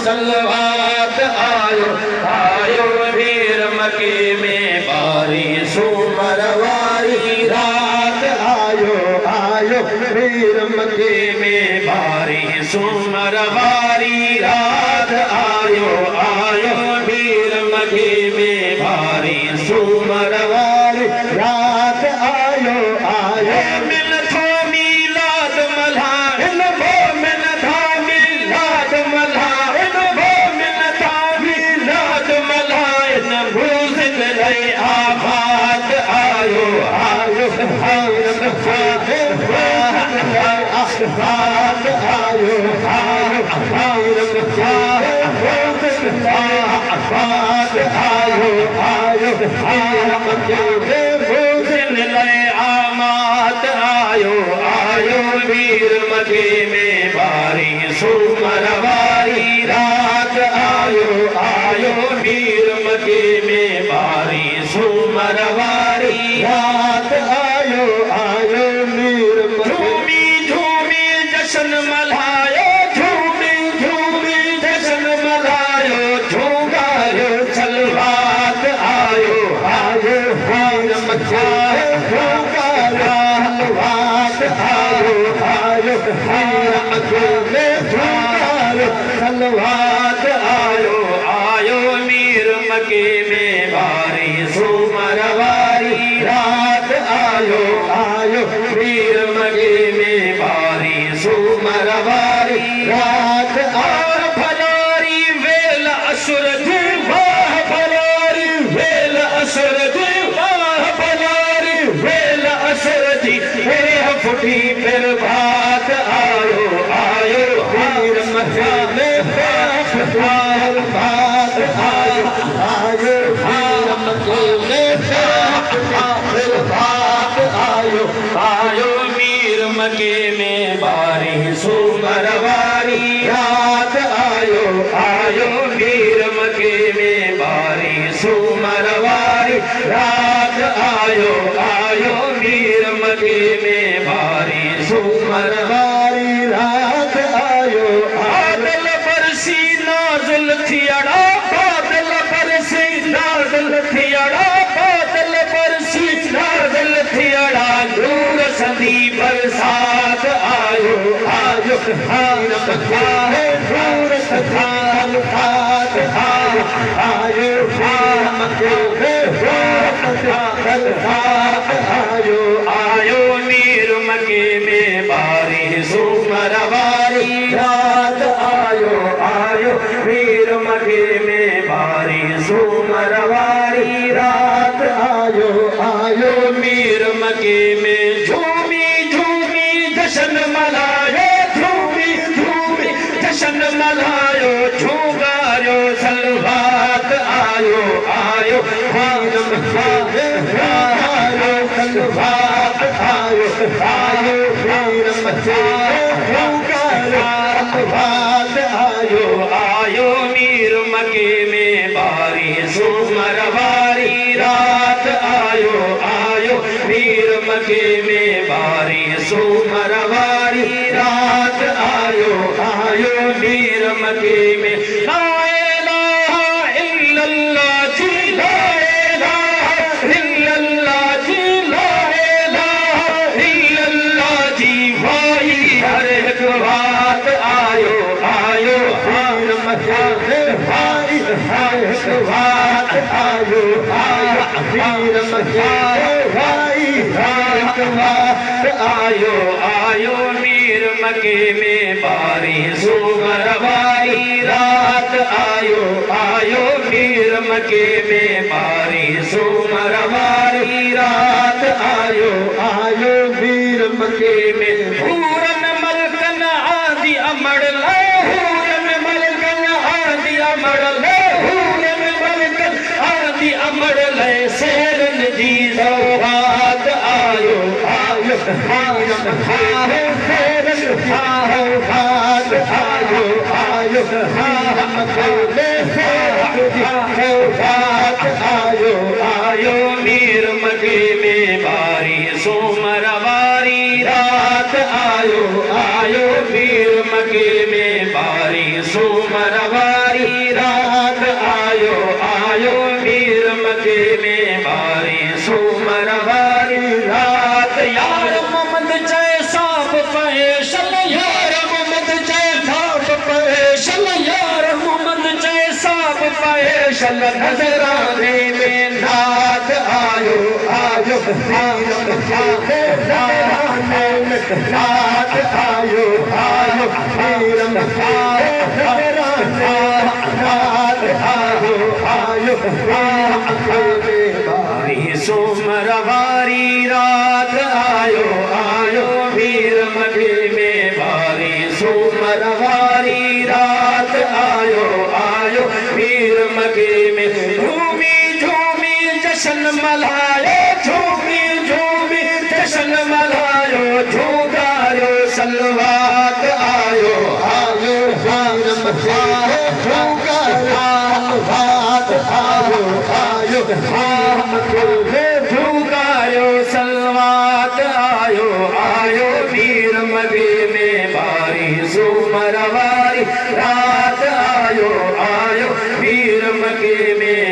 सलवात आयो आयो वीर मके में बारी सुमरवारी रात आयो आयो वीर मके में बारी सुमरवारी रात आयो आयो वीर मके में बारी सुमरवारी रात आयो आयो मिल थो मिलाद मल्हाइन वो मिल था मिलाद मल्हाइन वो मिल था मिलाद मल्हाइन भूषण रे आबाद आयो आयो आबाद आयो आयो भूषण रे आमात आयो आयो वीर मके में बारी सुमरवारी रात आयो आयो वीर मके में बारी सुमरवारी रात आयो आयो वीर झूमी झूमी जश्न मल्हायो झूमी झूमी जश्न मल्हायो झूगायो सलवात आयो आयो वीर मके झूगायो सलवात आयो आयो वीर मके में झूगायो सलवात आयो आयो वीर मके में बारी सुमरवारी रात आयो आयो वीर मके में बारी सुमरवारी रात और भलारी वेल असुर वाह भलारी वेल असुर वाह भलारी वेल असुर जी फुटी फिर भात आयो आयो वीर मके में भात आयो आयो वीर मके में भात आयो आयो वीर मके में बारी सुमरवारी रात आयो आयो वीर मके में बारी सुमरवारी रात आयो आयो वीर मके में बारी सुमरवारी रात आयो बादल बरसी नाज़िल थियड़ा बादल बरसी नाज़िल थियड़ा बादल बरसी नाज़िल थियड़ा दूर सदी बरसात आयो आयो वीर मके दूर सदी बरसात आयो आयो वीर मके बरसात आयो आयो वीर मके में बारी सुमरवारी रात आयो आयो वीर मके में बारी सुमरवारी रात आयो आयो वीर मके में झूमी झूमी जश्न मल्हायो झूमी झूमी जश्न मल्हायो झूगायो सलवात आयो आयो वीर मके आयो सलवात आयो आयो वीर मके झूगायो सलवात आयो आयो वीर मके में बारी सुमरवारी रात आयो आयो वीर मके में बारी सुमरवारी रात आयो आयो वीर मके में ला इलाहा इल्लल्लाह जी ला इलाहा इल्लल्लाह जी ला इलाहा इल्लल्लाह जी भाई हर एक बात आयो आयो वीर मके भाई हर एक बात आयो आयो वीर मके भाई हर एक बात आयो आयो वीर मके में बारी सुमरवारी रात आयो आयो वीर मके में बारी सुमरवारी रात आयो आयो वीर मके में पूरन मलकन आदि अमर ले पूरन मलकन आदि अमर ले पूरन मलकन आदि अमर ले शेरन जी सौगात आयो आयो वीर मके शेरन सौगात आयो आयो वीर मके सौगात आयो आयो वीर मके में बारी सुमरवारी रात आयो आयो वीर मके में बारी सुमरवारी जशन नजराने में नाथ आयो आयो वीर मके नजराने में नाथ आयो आयो वीर मके नजराने नाथ आयो आयो वीर मके बारी सोमरवारी रात आयो आयो वीर मके में बारी सोमरवारी रात आयो आयो वीर मके में झूमी झूमी जशन मलायो झूमी झूमी जशन मलायो झूगायो सलवात आयो आयो वीर मके झूगायो सलवात आयो आयो वीर मके झूगायो सलवात आयो आयो वीर मके में बारी सोमरवारी रात आयो आयो वीर मके में